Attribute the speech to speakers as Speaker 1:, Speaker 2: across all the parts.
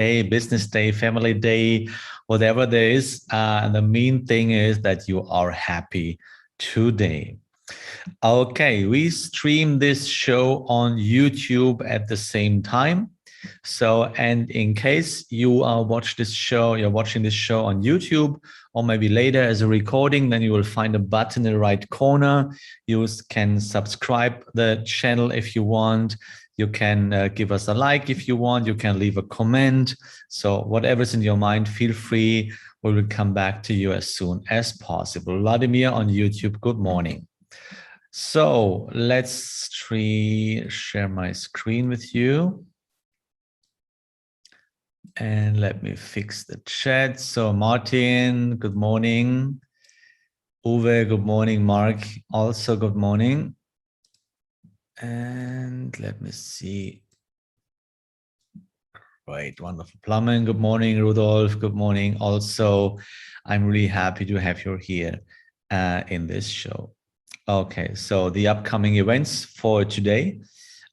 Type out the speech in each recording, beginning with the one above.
Speaker 1: day, business day, family day, whatever there is. And the main thing is that you are happy today. Okay, we stream this show on YouTube at the same time. So, and in case you are watching this show on YouTube, or maybe later as a recording, then you will find a button in the right corner. You can subscribe the channel if you want. You can give us a like if you want. You can leave a comment. So whatever's in your mind, feel free. We will come back to you as soon as possible. Vladimir on YouTube, good morning. So let's share my screen with you. And let me fix the chat. So Martin, good morning. Uwe, good morning. Mark, also good morning. And let me see. Great, wonderful. Plumbing, good morning. Rudolph, good morning. Also, I'm really happy to have you here in this show. Okay, so the upcoming events for today.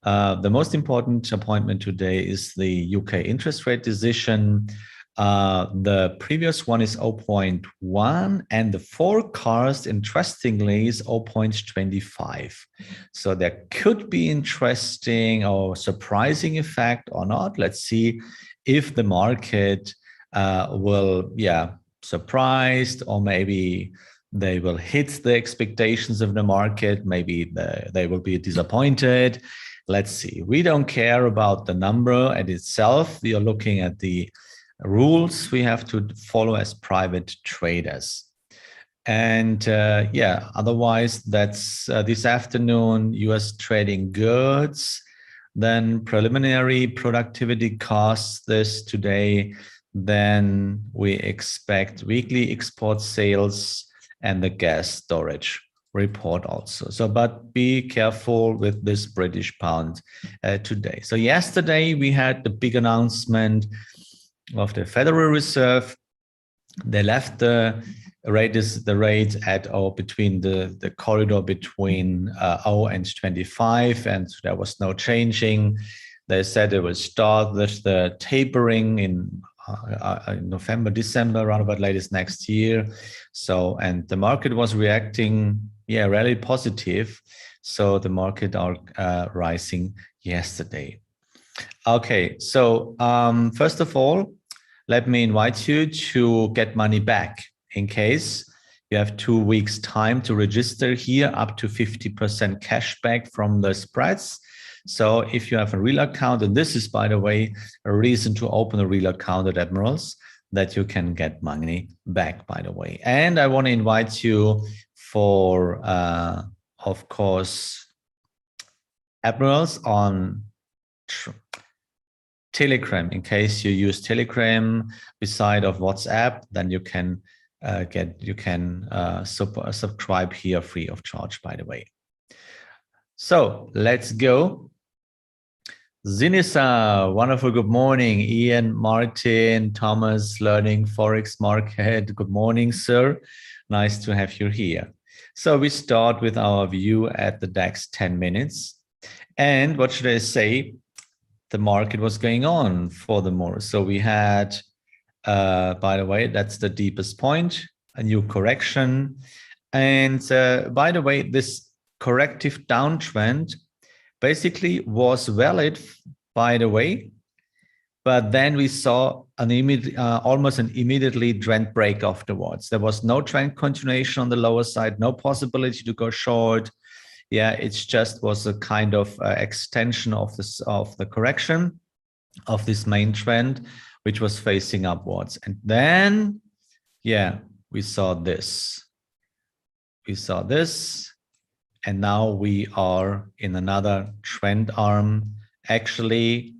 Speaker 1: The most important appointment today is the UK interest rate decision. The previous one is 0.1 and the forecast, interestingly, is 0.25. So there could be interesting or surprising effect or not. Let's see if the market will, surprised, or maybe they will hit the expectations of the market. Maybe they will be disappointed. Let's see. We don't care about the number at itself. We are looking at the rules we have to follow as private traders. And otherwise, that's this afternoon, US trading goods, then preliminary productivity costs this today. Then we expect weekly export sales and the gas storage report also. So, but be careful with this British pound today. So yesterday we had the big announcement of the Federal Reserve. They left the rate at between the corridor between 0 and 25, and there was no changing. They said it will start with the tapering in November, December, around about latest next year. So, and the market was reacting, really positive. So the market are rising yesterday. Okay, so first of all, let me invite you to get money back in case you have 2 weeks time to register here, up to 50% cash back from the spreads. So if you have a real account, and this is, by the way, a reason to open a real account at Admirals, that you can get money back, by the way. And I want to invite you for, of course, Admirals on Telegram. In case you use Telegram beside of WhatsApp, then you can subscribe here free of charge, by the way. So let's go. Zinisa, wonderful, good morning. Ian, Martin, Thomas, learning Forex market. Good morning, sir. Nice to have you here. So we start with our view at the DAX 10 minutes. And what should I say? The market was going on furthermore. So we had, by the way, that's the deepest point, a new correction. And by the way, this corrective downtrend basically was valid, by the way, but then we saw an almost an immediately trend break afterwards. There was no trend continuation on the lower side, no possibility to go short. Yeah, it's just was a kind of extension of the correction of this main trend, which was facing upwards. And then, we saw this. We saw this. And now we are in another trend arm. Actually,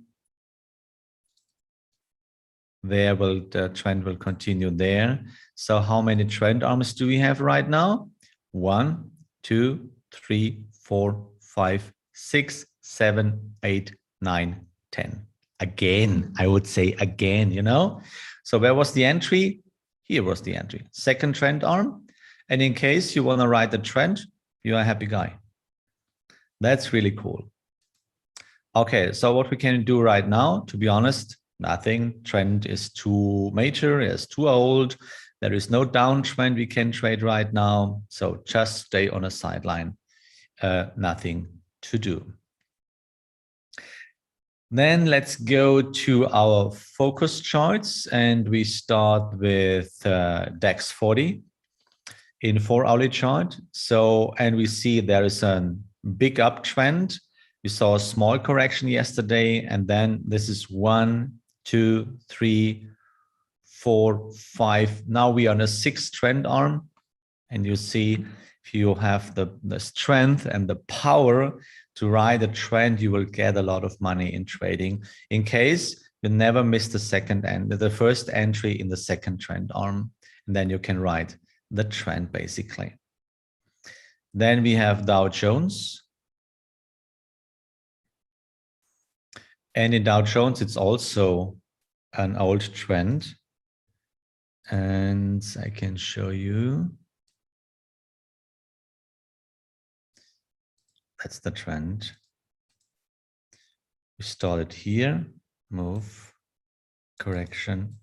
Speaker 1: the trend will continue there. So how many trend arms do we have right now? 1, 2, 3, 4, 5, 6, 7, 8, 9, 10. Again, I would say again, So where was the entry? Here was the entry. Second trend arm. And in case you want to ride the trend, you are a happy guy. That's really cool. Okay, so what we can do right now, to be honest, Nothing. Trend is too major, it's too old. There is no downtrend we can trade right now. So just stay on a sideline. Nothing to do. Then let's go to our focus charts, and we start with DAX 40 in 4-hourly chart. So, and we see there is a big uptrend. We saw a small correction yesterday, and then this is 1, 2, 3, 4, 5. Now we are on a 6th trend arm, and you see if you have the strength and the power to ride a trend, you will get a lot of money in trading. In case you never miss the first entry in the 2nd trend arm, and then you can ride the trend basically. Then we have Dow Jones. And in Dow Jones, it's also an old trend. And I can show you. That's the trend. We started here, move, correction.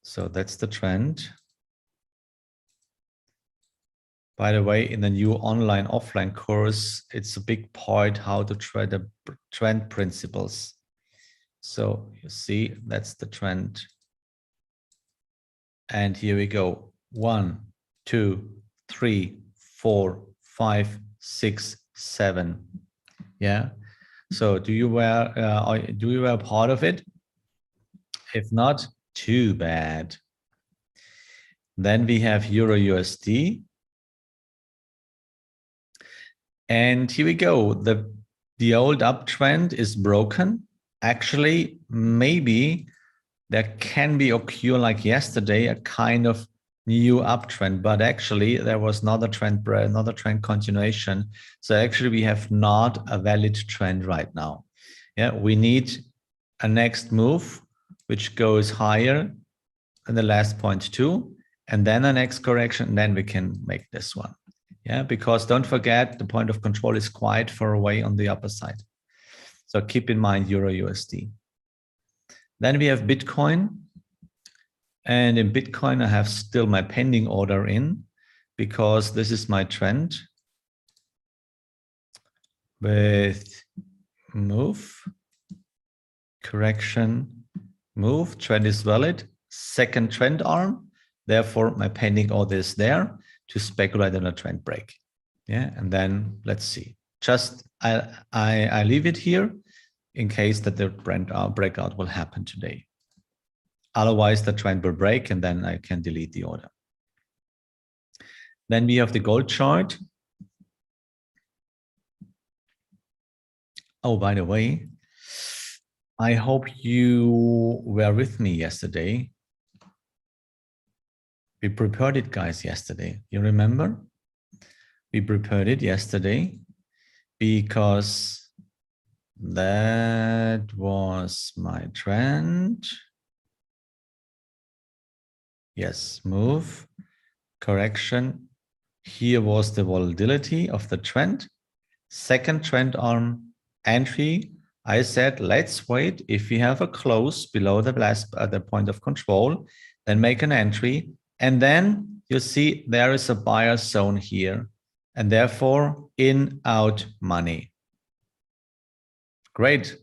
Speaker 1: So that's the trend. By the way, in the new online offline course, it's a big part how to trade the trend principles. So you see, that's the trend. And here we go. 1, 2, 3, 4, 5, 6, 7. Yeah. So do you were part of it? If not, too bad. Then we have EURUSD. And here we go. The old uptrend is broken. Actually, maybe there can be occur like yesterday, a kind of new uptrend, but actually there was another trend continuation. So actually we have not a valid trend right now. Yeah, we need a next move which goes higher than the last point 2, and then a next correction, and then we can make this one. Yeah, because don't forget the point of control is quite far away on the upper side. So keep in mind EURUSD. Then we have Bitcoin. And in Bitcoin, I have still my pending order in because this is my trend with move, correction, move, trend is valid, 2nd trend arm. Therefore, my pending order is there to speculate on a trend break. Yeah, and then let's see. Just I leave it here in case that the breakout will happen today. Otherwise, the trend will break and then I can delete the order. Then we have the gold chart. Oh, by the way, I hope you were with me yesterday. We prepared it, guys, yesterday. You remember? We prepared it yesterday because that was my trend. Yes, move, correction. Here was the volatility of the trend. 2nd trend arm, entry. I said, let's wait. If we have a close below the point of control, then make an entry. And then you see there is a buyer zone here. And therefore, in, out, money. Great.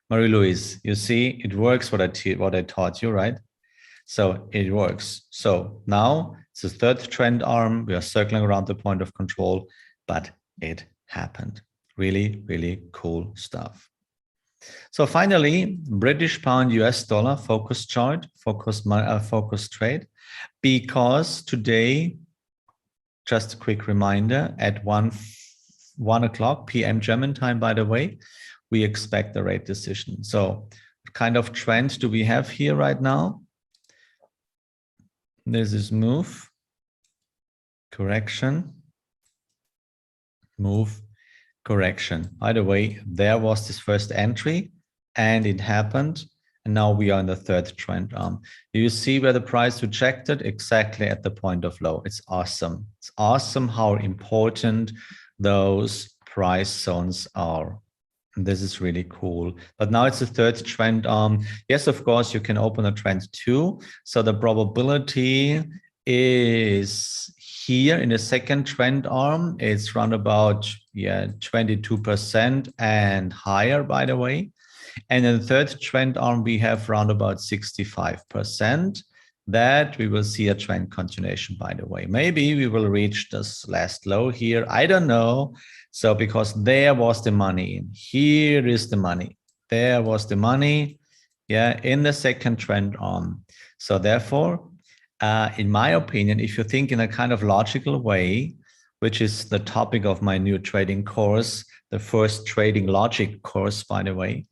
Speaker 1: Marie-Louise, you see, it works what I taught you, right? So it works. So now it's the 3rd trend arm. We are circling around the point of control, but it happened. Really, really cool stuff. So finally, British pound US dollar focus chart, focus trade, because today, just a quick reminder, at 1 o'clock p.m. German time, by the way, we expect the rate decision. So what kind of trend do we have here right now? This is move, correction, move, correction. By the way, there was this first entry and it happened. And now we are in the 3rd trend arm. Do you see where the price rejected? Exactly at the point of low. It's awesome. It's awesome how important those price zones are. This is really cool. But now it's the third trend arm. Yes, of course, you can open a trend too. So the probability is here in the second trend arm. It's around about 22% and higher, by the way. And in the third trend arm, we have around about 65%. That we will see a trend continuation, by the way. Maybe we will reach this last low here. I don't know. So because there was the money, here is the money. There was the money, in the second trend arm. So therefore, in my opinion, if you think in a kind of logical way, which is the topic of my new trading course, the first trading logic course, by the way,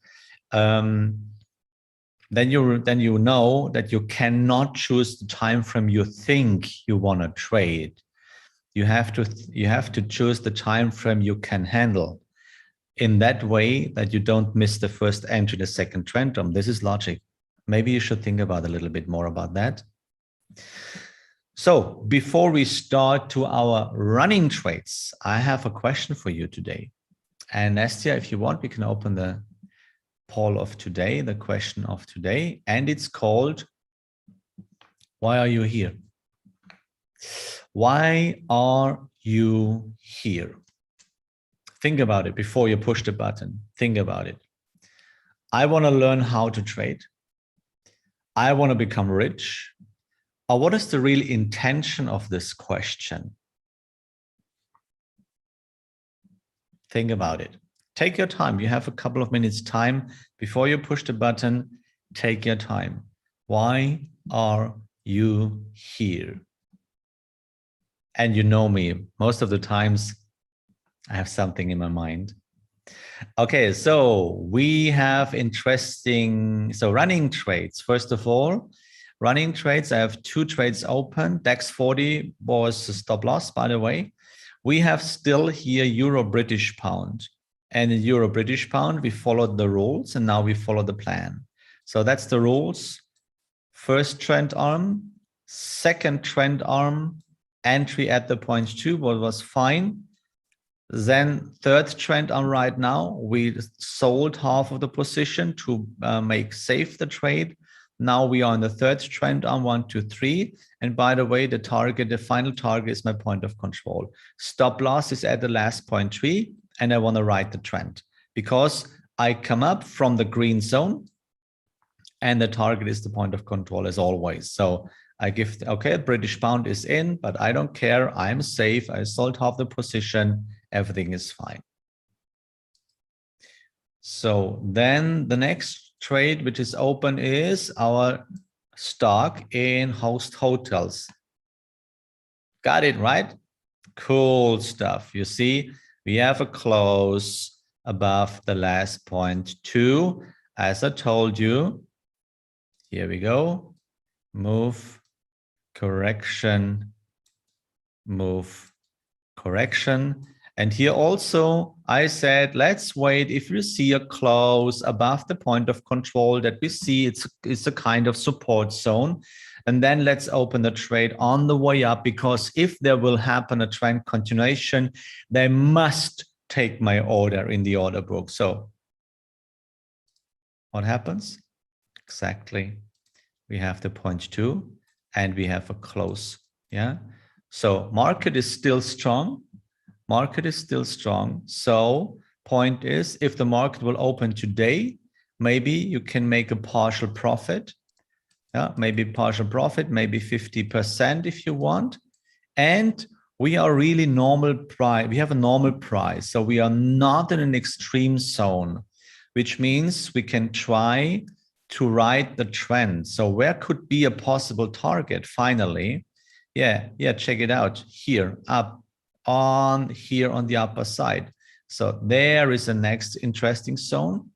Speaker 1: then you know that you cannot choose the time frame you think you want to trade. You have to choose the time frame you can handle in that way that you don't miss the first entry, the second trend arm. This is logic. Maybe you should think about a little bit more about that. So before we start to our running trades, I have a question for you today. And Nastia, if you want, we can open the poll of today, the question of today, and it's called, why are you here? Why are you here? Think about it before you push the button. Think about it. I want to learn how to trade. I want to become rich. Or what is the real intention of this question? Think about it. Take your time. You have a couple of minutes time before you push the button. Take your time. Why are you here? And you know me, most of the times I have something in my mind. Okay, so we have running trades. First of all, running trades, I have 2 trades open. DAX 40 was a stop loss, by the way. We have still here Euro British Pound. And in Euro British Pound, we followed the rules and now we follow the plan. So that's the rules. First trend arm, second trend arm, entry at the point 2, what was fine. Then third trend arm right now, we sold half of the position to make safe the trade. Now we are on the third trend arm, 1, 2, 3. And by the way, the final target is my point of control. Stop loss is at the last point 3. And I want to ride the trend because I come up from the green zone and the target is the point of control as always. So I give, okay, British Pound is in, but I don't care. I'm safe. I sold half the position. Everything is fine. So then the next trade, which is open, is our stock in host hotels. Got it, right? Cool stuff. You see, we have a close above the last point 2. As I told you, here we go. Move, correction, move, correction. And here also, I said, let's wait. If you see a close above the point of control that we see, it's a kind of support zone. And then let's open the trade on the way up, because if there will happen a trend continuation, they must take my order in the order book. So what happens? Exactly. We have the point 2 and we have a close. Yeah. So market is still strong. Market is still strong. So point is, if the market will open today, maybe you can make a partial profit. Yeah, maybe partial profit, maybe 50% if you want. And we are really normal price. We have a normal price. So we are not in an extreme zone, which means we can try to ride the trend. So where could be a possible target finally? Yeah, check it out. Here, up on here on the upper side. So there is a next interesting zone.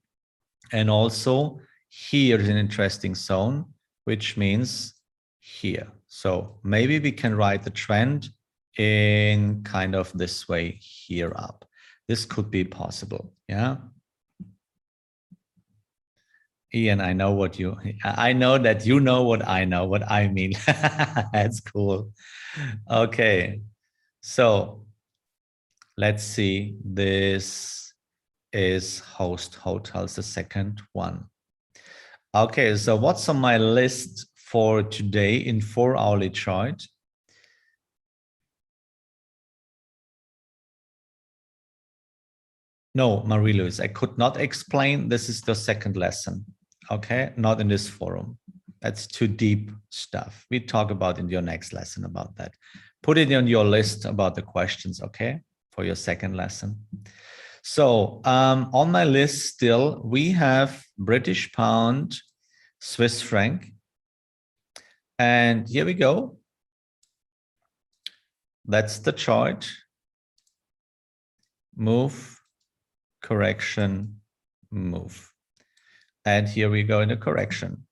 Speaker 1: And also here is an interesting zone, which means here. So maybe we can ride the trend in kind of this way here up. This could be possible. Yeah. Ian, I know that you know what I mean. That's cool. Okay. So let's see this is host hotels, the second one. Okay, so what's on my list for today in 4-hourly chart? No, Marie-Louise, I could not explain. This is the second lesson. Okay, not in this forum. That's too deep stuff. We talk about in your next lesson about that. Put it on your list about the questions, okay, for your second lesson. So on my list still, we have British pound, Swiss franc. And here we go. That's the chart. Move, correction, move. And here we go in the correction.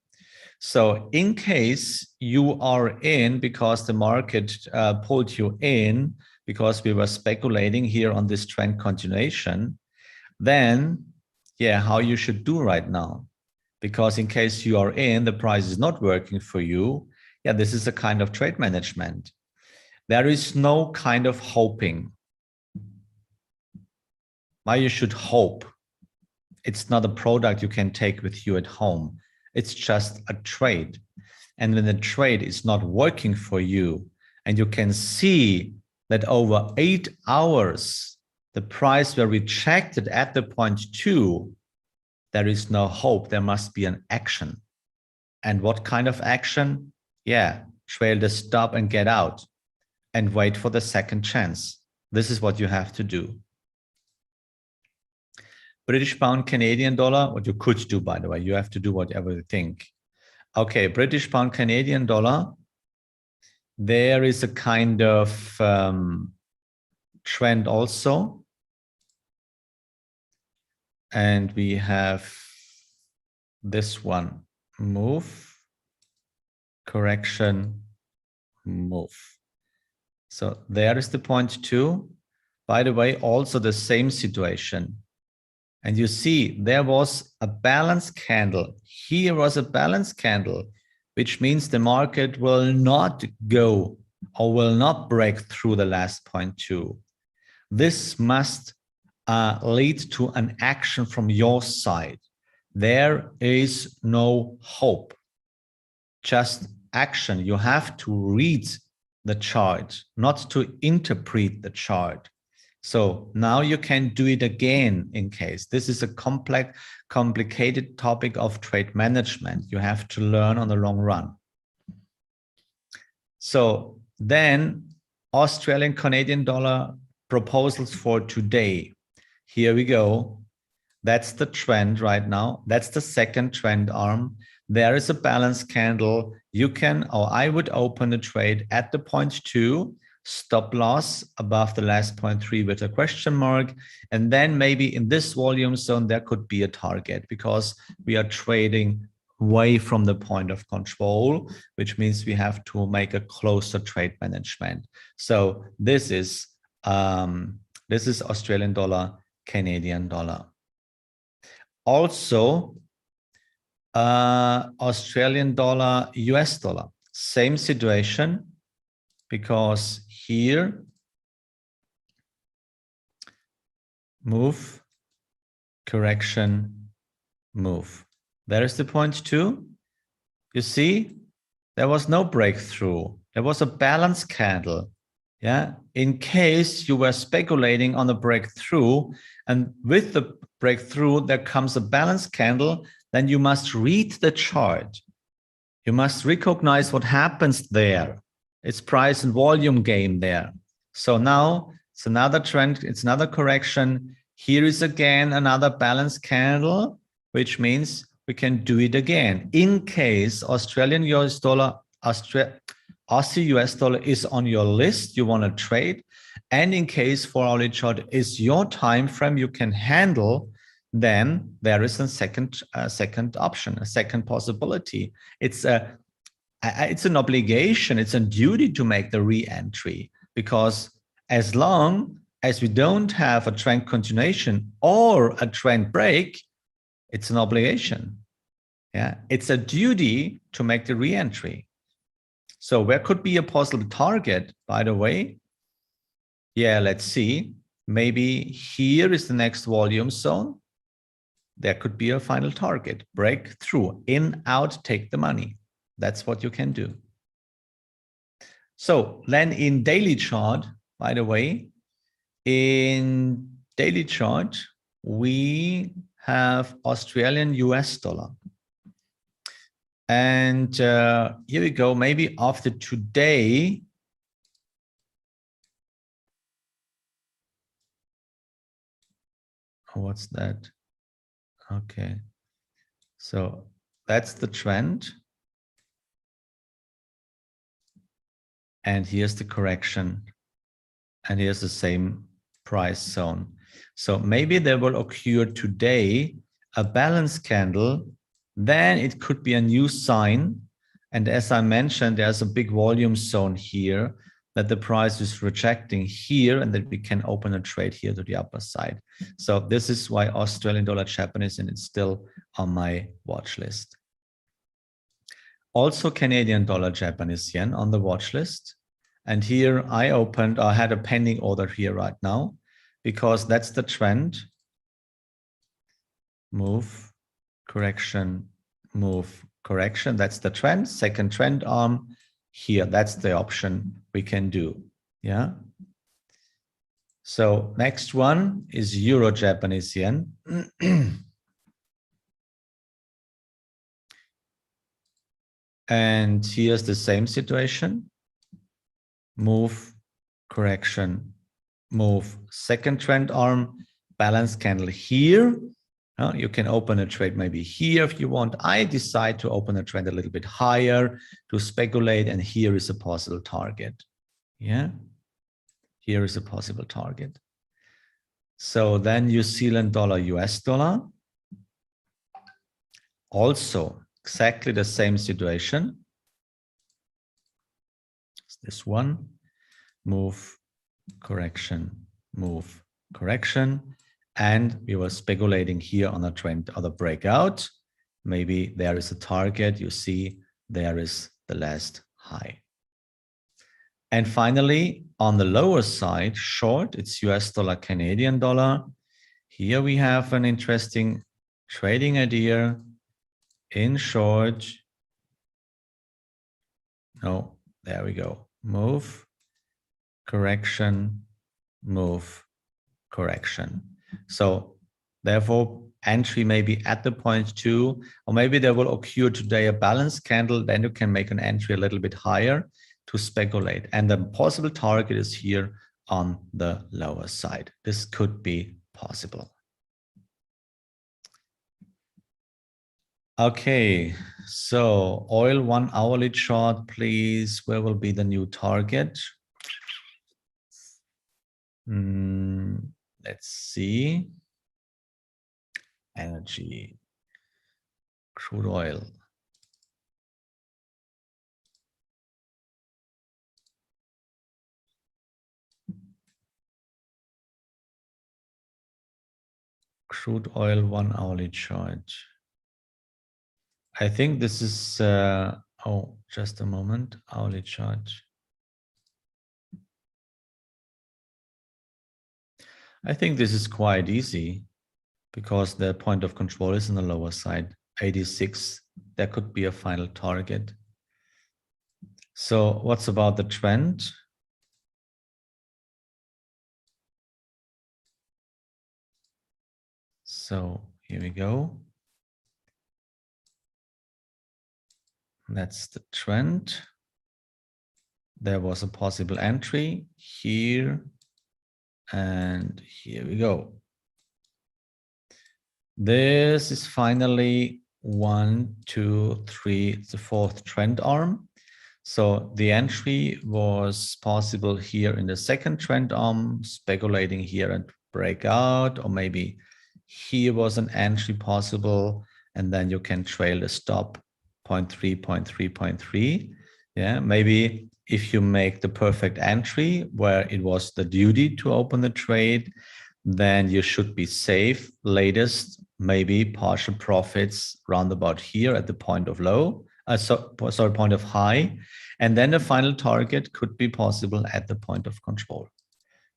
Speaker 1: So in case you are in because the market pulled you in because we were speculating here on this trend continuation, then yeah, how you should do right now. Because in case you are in, the price is not working for you. Yeah, this is a kind of trade management. There is no kind of hoping. Why you should hope? It's not a product you can take with you at home. It's just a trade. And when the trade is not working for you, and you can see that over 8 hours, the price were rejected at the point 2, there is no hope. There must be an action. And what kind of action? Yeah, trail the stop and get out and wait for the second chance. This is what you have to do. British pound, Canadian dollar, what you could do, by the way, you have to do whatever you think. Okay, British pound, Canadian dollar, there is a kind of trend also. And we have this one, move, correction, move. So there is the point 2. By the way, also the same situation. And you see, there was a balance candle. Here was a balance candle, which means the market will not go or will not break through the last point 2. This must lead to an action from your side. There is no hope, just action. You have to read the chart, not to interpret the chart. So now you can do it again in case. This is a complicated topic of trade management. You have to learn on the long run. So then Australian Canadian dollar proposals for today. Here we go. That's the trend right now. That's the second trend arm. There is a balance candle. You can, or I would open the trade at the point 2. Stop loss above the last point 3 with a question mark. And then maybe in this volume zone, there could be a target because we are trading away from the point of control, which means we have to make a closer trade management. So this is Australian dollar, Canadian dollar. Also, Australian dollar, US dollar, same situation, because here, move, correction, move. There is the point 2. You see, there was no breakthrough. There was a balance candle. Yeah, in case you were speculating on a breakthrough, and with the breakthrough, there comes a balance candle, then you must read the chart. You must recognize what happens there. It's price and volume game there. So now it's another trend, it's another correction. Here is again another balance candle, which means we can do it again. In case Australian US dollar, Aussie US dollar is on your list, you want to trade, and in case 4-hourly chart is your time frame you can handle, then there is a second option, a second possibility. It's an obligation, it's a duty to make the re-entry, because as long as we don't have a trend continuation or a trend break, it's an obligation. Yeah, it's a duty to make the re-entry. So where could be a possible target, by the way? Yeah, let's see. maybe here is the next volume zone. There could be a final target, breakthrough, in, out, take the money. That's what you can do. So then in daily chart, by the way, in daily chart, we have Australian US dollar. And here we go, maybe after today, what's that? Okay, so that's the trend. And here's the correction. And here's the same price zone. So maybe there will occur today a balance candle. Then it could be a new sign. And as I mentioned, there's a big volume zone here that the price is rejecting here, and that we can open a trade here to the upper side. So this is why Australian dollar Japanese, and it's still on my watch list. Also Canadian dollar Japanese yen on the watch list. And here I had a pending order here right now, because that's the trend. Move, correction, move, correction. That's the trend. Second trend arm here. That's the option we can do. Yeah. So next one is Euro Japanese yen. And here's the same situation. Move, correction, move, second trend arm, balance candle here. You can open a trade maybe here if you want. I decide to open a trend a little bit higher to speculate, and here is a possible target. Yeah, here is a possible target. So then New Zealand dollar, US dollar. Also exactly the same situation. It's this one. Move, correction, move, correction. And we were speculating here on a trend or the breakout. Maybe there is a target. You see, there is the last high. And finally, on the lower side, short, it's US dollar, Canadian dollar. Here we have an interesting trading idea in short. No, there we go. Move, correction, move, correction. So therefore, entry may be at the point 2, or maybe there will occur today a balance candle. Then you can make an entry a little bit higher to speculate. And the possible target is here on the lower side. This could be possible. Okay, so oil 1 hourly chart, please. Where will be the new target? Let's see. Energy, crude oil. Crude oil 1 hourly chart. I think this is, oh, just a moment, hourly chart. I think this is quite easy because the point of control is on the lower side, 86. There could be a final target. So what's about the trend? So here we go. That's the trend. There was a possible entry here, and here we go. This is finally 1, 2, 3, it's the fourth trend arm. So the entry was possible here in the second trend arm, speculating here and breakout, or maybe here was an entry possible, and then you can trail the stop 0.3, 0.3, 0.3. Yeah, maybe if you make the perfect entry where it was the duty to open the trade, then you should be safe. Latest, maybe partial profits roundabout here at the point of low, point of high, and then the final target could be possible at the point of control.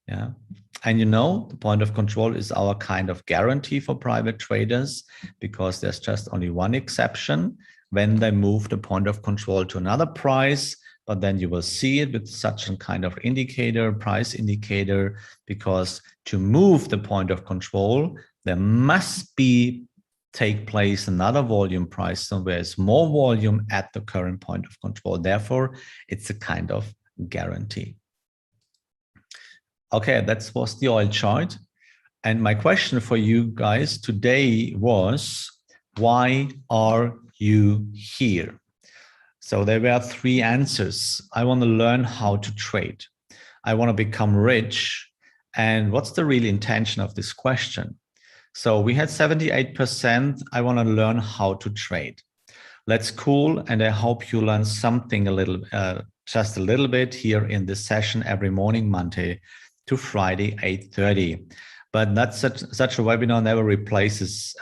Speaker 1: Yeah. And you know, the point of control is our kind of guarantee for private traders, because there's just only one exception when they move the point of control to another price. But then you will see it with such a kind of indicator, price indicator, because to move the point of control, there must take place another volume price somewhere. There's more volume at the current point of control. Therefore, it's a kind of guarantee. Okay, that was the oil chart. And my question for you guys today was, why are you here? So there were 3 answers. I want to learn how to trade. I want to become rich. And what's the real intention of this question? So we had 78%. I want to learn how to trade. That's cool. And I hope you learn something just a little bit here in this session every morning, Monday to Friday, 8:30. But not such a webinar never replaces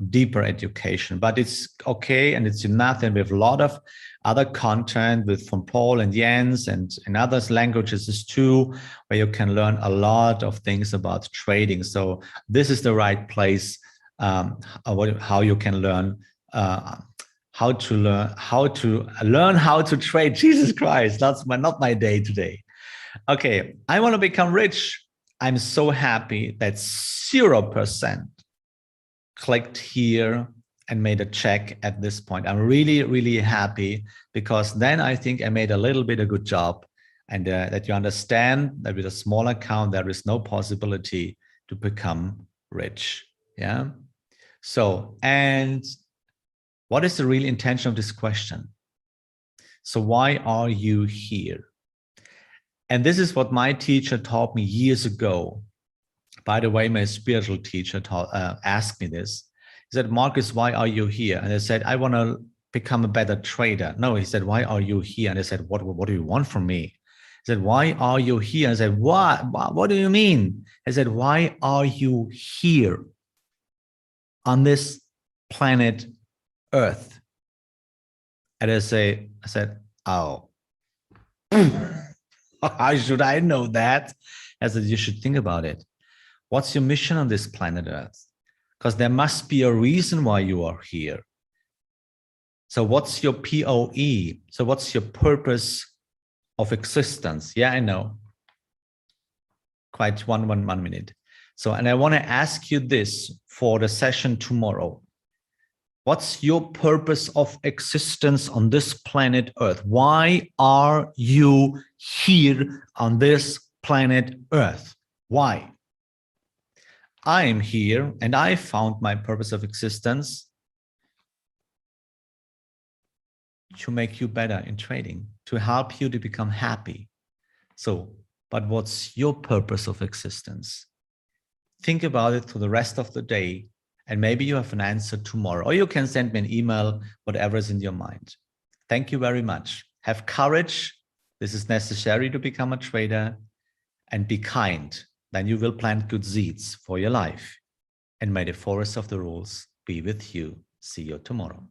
Speaker 1: deeper education, but it's okay and it's enough. And we have a lot of other content from Paul and Jens and in other languages too, where you can learn a lot of things about trading. So this is the right place how you can learn how to learn how to trade. Jesus Christ, that's not my day today. Okay, I want to become rich. I'm so happy that 0% clicked here and made a check at this point. I'm really, really happy, because then I think I made a little bit of a good job, and that you understand that with a small account, there is no possibility to become rich. Yeah. So, and what is the real intention of this question? So why are you here? And this is what my teacher taught me years ago. By the way, my spiritual teacher asked me this. He said, Marcus, why are you here? And I said, I want to become a better trader. No, he said, why are you here? And I said, what do you want from me? He said, why are you here? I said, what do you mean? I said, why are you here on this planet Earth? And I said, oh. How should I know that? I said, you should think about it. What's your mission on this planet Earth? Because there must be a reason why you are here. So what's your POE? So what's your purpose of existence? Yeah, I know. Quite one minute. So, and I want to ask you this for the session tomorrow. What's your purpose of existence on this planet Earth? Why are you here on this planet Earth? Why? I am here and I found my purpose of existence to make you better in trading, to help you to become happy. So, but what's your purpose of existence? Think about it for the rest of the day. And maybe you have an answer tomorrow, or you can send me an email, whatever is in your mind. Thank you very much. Have courage. This is necessary to become a trader, and be kind. Then you will plant good seeds for your life. And may the forest of the rules be with you. See you tomorrow.